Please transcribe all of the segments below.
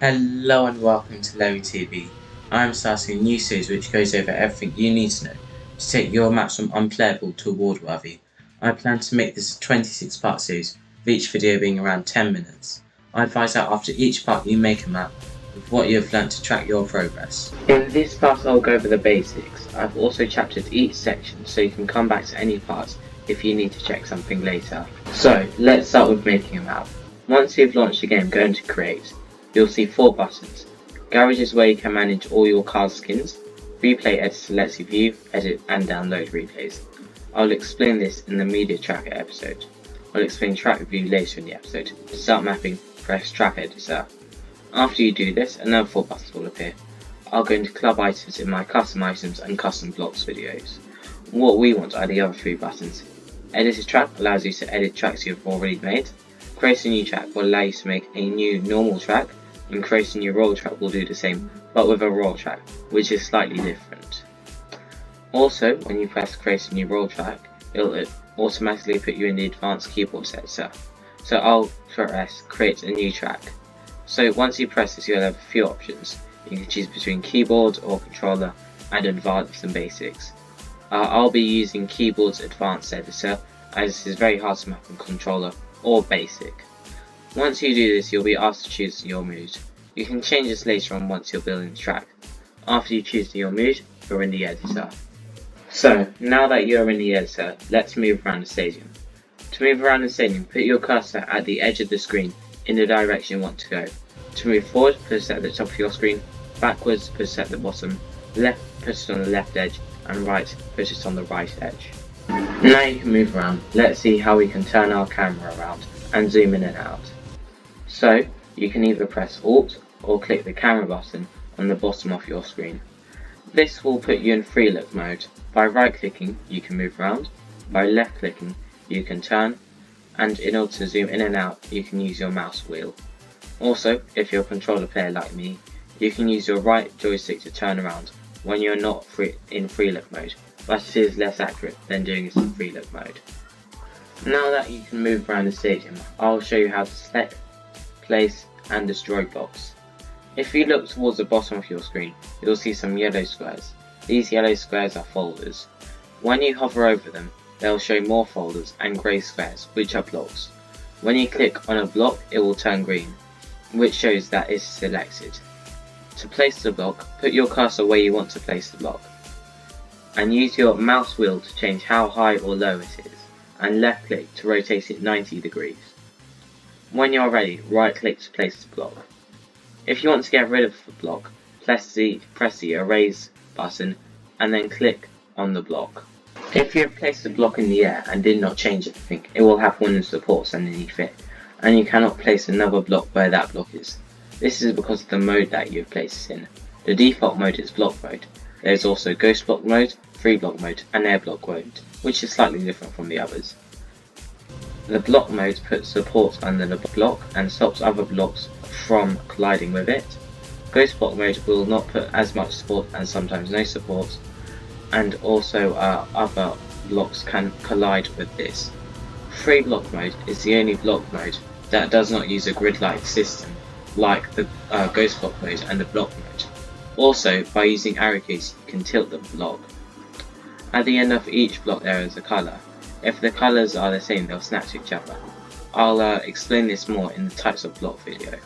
Hello and welcome to Lemming TV. I am starting a new series which goes over everything you need to know to take your maps from unplayable to award worthy. I plan to make this a 26-part series, with each video being around 10 minutes. I advise that after each part you make a map with what you have learnt to track your progress. In this part I'll go over the basics. I've also chaptered each section so you can come back to any parts if you need to check something later. So let's start with making a map. Once you've launched the game, go into Create. You'll see 4 buttons. Garage is where you can manage all your car's skins. Replay Editor lets you view, edit and download replays. I'll explain this in the Media Tracker episode. I'll explain Track View later in the episode. To start mapping, press Track Editor. After you do this, another 4 buttons will appear. I'll go into Club Items in my Custom Items and Custom Blocks videos. What we want are the other 3 buttons. Edit a track allows you to edit tracks you've already made. Create a new track will allow you to make a new normal track. And creating your roll track will do the same, but with a roll track, which is slightly different. Also, when you press create a new roll track, it'll automatically put you in the advanced keyboard editor. So I'll press create a new track. So once you press this, you'll have a few options. You can choose between keyboard or controller and advanced and basics. I'll be using keyboard's advanced editor, as this is very hard to map on controller or basic. Once you do this, you'll be asked to choose your mood. You can change this later on once you're building the track. After you choose your mood, you're in the editor. So, now that you're in the editor, let's move around the stadium. To move around the stadium, put your cursor at the edge of the screen in the direction you want to go. To move forward, put it at the top of your screen, backwards, put it at the bottom, left, put it on the left edge, and right, put it on the right edge. Now you can move around. Let's see how we can turn our camera around and zoom in and out. So, you can either press Alt or click the camera button on the bottom of your screen. This will put you in free look mode. By right clicking, you can move around. By left clicking, you can turn. And in order to zoom in and out, you can use your mouse wheel. Also, if you're a controller player like me, you can use your right joystick to turn around when you're not in free look mode, but it is less accurate than doing this in free look mode. Now that you can move around the stadium, I'll show you how to select, place and destroy blocks. If you look towards the bottom of your screen, you'll see some yellow squares. These yellow squares are folders. When you hover over them, they'll show more folders and grey squares, which are blocks. When you click on a block, it will turn green, which shows that it's selected. To place the block, put your cursor where you want to place the block, and use your mouse wheel to change how high or low it is, and left click to rotate it 90 degrees. When you're ready, right click to place the block. If you want to get rid of the block, press the erase button and then click on the block. If you have placed the block in the air and did not change anything, it will have wooden supports underneath it, and you cannot place another block where that block is. This is because of the mode that you have placed it in. The default mode is block mode. There is also ghost block mode, free block mode and air block mode, which is slightly different from the others. The block mode puts support under the block and stops other blocks from colliding with it. Ghost block mode will not put as much support and sometimes no support, and also other blocks can collide with this. Free block mode is the only block mode that does not use a grid-like system like the ghost block mode and the block mode. Also, by using arrow keys, you can tilt the block. At the end of each block there is a colour. If the colours are the same, they'll snap to each other. I'll explain this more in the types of block video.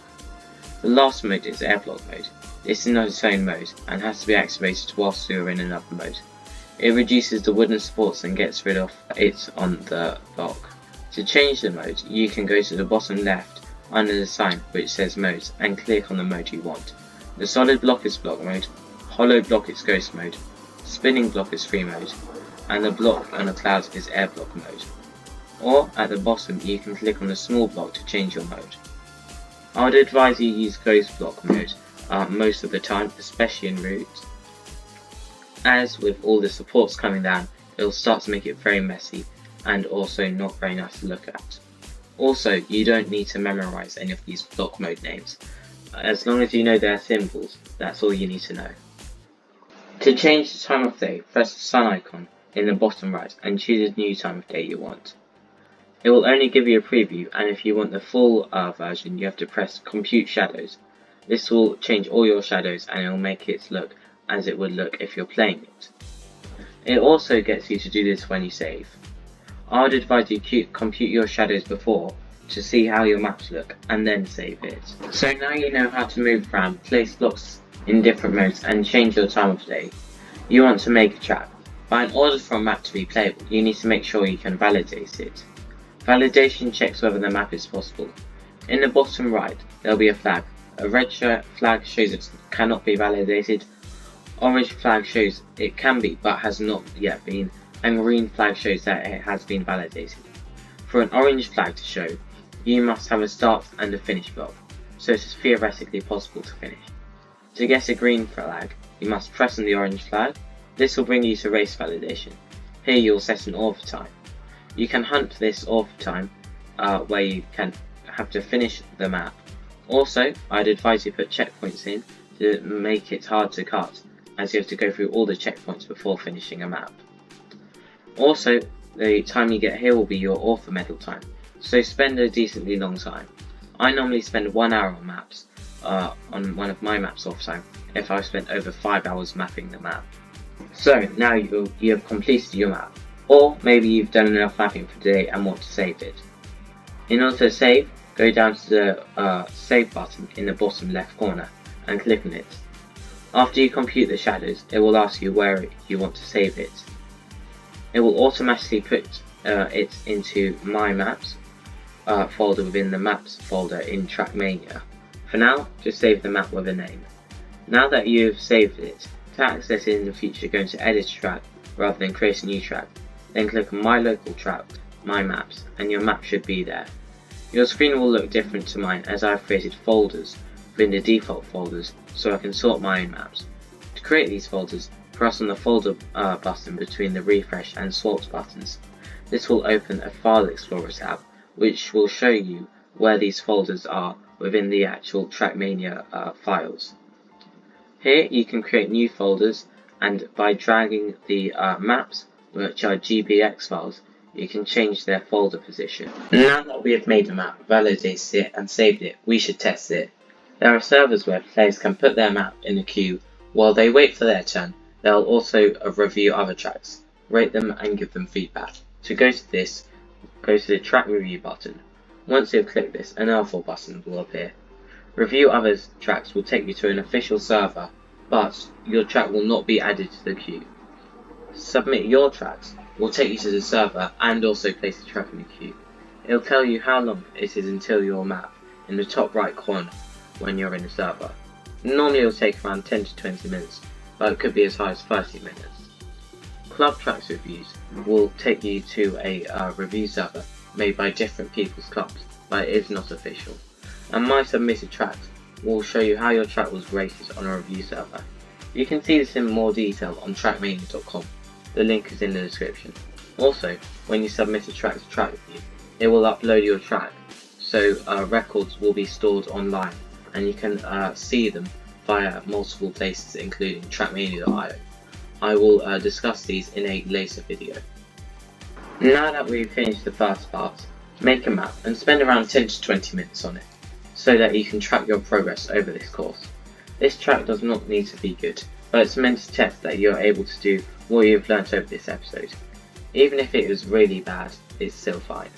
The last mode is air block mode. This is not its own mode and has to be activated whilst you are in another mode. It reduces the wooden supports and gets rid of it on the block. To change the mode, you can go to the bottom left under the sign which says modes and click on the mode you want. The solid block is block mode, hollow block is ghost mode, spinning block is free mode, and the block on the clouds is air block mode. Or at the bottom you can click on the small block to change your mode. I would advise you use ghost block mode most of the time, especially in routes, as with all the supports coming down it will start to make it very messy and also not very nice to look at. Also, you don't need to memorize any of these block mode names. As long as you know their symbols, that's all you need to know. To change the time of day, press the sun icon in the bottom right and choose a new time of day you want. It will only give you a preview, and if you want the full version you have to press Compute Shadows. This will change all your shadows and it will make it look as it would look if you're playing it. It also gets you to do this when you save. I would advise you compute your shadows before to see how your maps look and then save it. So now you know how to move around, place blocks in different modes and change your time of day. You want to make a track, but in order for a map to be playable you need to make sure you can validate it. Validation checks whether the map is possible. In the bottom right there will be a flag. A red flag shows it cannot be validated, orange flag shows it can be but has not yet been, and green flag shows that it has been validated. For an orange flag to show, you must have a start and a finish block, so it is theoretically possible to finish. To get a green flag, you must press on the orange flag. This will bring you to race validation. Here you will set an author time. You can hunt this author time where you can have to finish the map. Also, I'd advise you put checkpoints in to make it hard to cut, as you have to go through all the checkpoints before finishing a map. Also, the time you get here will be your author medal time, so spend a decently long time. I normally spend 1 hour on maps, on one of my maps author time, if I've spent over 5 hours mapping the map. So now you have completed your map, or maybe you've done enough mapping for today and want to save it. In order to save, go down to the save button in the bottom left corner and click on it. After you compute the shadows, it will ask you where you want to save it. It will automatically put it into My Maps folder within the Maps folder in Trackmania. For now, just save the map with a name. Now that you've saved it, to access it in the future, go into Edit Track rather than create a new track. Then click on My Local Track, My Maps, and your map should be there. Your screen will look different to mine as I've created folders within the default folders so I can sort my own maps. To create these folders, press on the folder button between the refresh and sort buttons. This will open a File Explorer tab which will show you where these folders are within the actual Trackmania files. Here you can create new folders, and by dragging the maps, which are GPX files, you can change their folder position. Now that we have made a map, validated it and saved it, we should test it. There are servers where players can put their map in a queue. While they wait for their turn, they'll also review other tracks, rate them and give them feedback. To go to this, go to the track review button. Once you've clicked this, an L4 button will appear. Review others' tracks will take you to an official server, but your track will not be added to the queue. Submit your tracks will take you to the server and also place the track in the queue. It will tell you how long it is until your map in the top right corner when you're in the server. Normally it will take around 10 to 20 minutes, but it could be as high as 30 minutes. Club Tracks reviews will take you to a review server made by different people's clubs, but it is not official. And My Submitted Tracks will show you how your track was rated on a review server. You can see this in more detail on trackmania.com. The link is in the description. Also, when you submit a track to Track Review, it will upload your track, so records will be stored online and you can see them via multiple places including trackmania.io. I will discuss these in a later video. Now that we've finished the first part, make a map and spend around 10 to 20 minutes on it, so that you can track your progress over this course. This track does not need to be good, but it's meant to test that you're able to do what you've learnt over this episode. Even if it was really bad, it's still fine.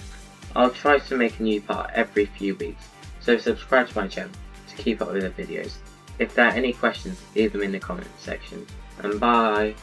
I'll try to make a new part every few weeks, so subscribe to my channel to keep up with the videos. If there are any questions, leave them in the comments section, and bye!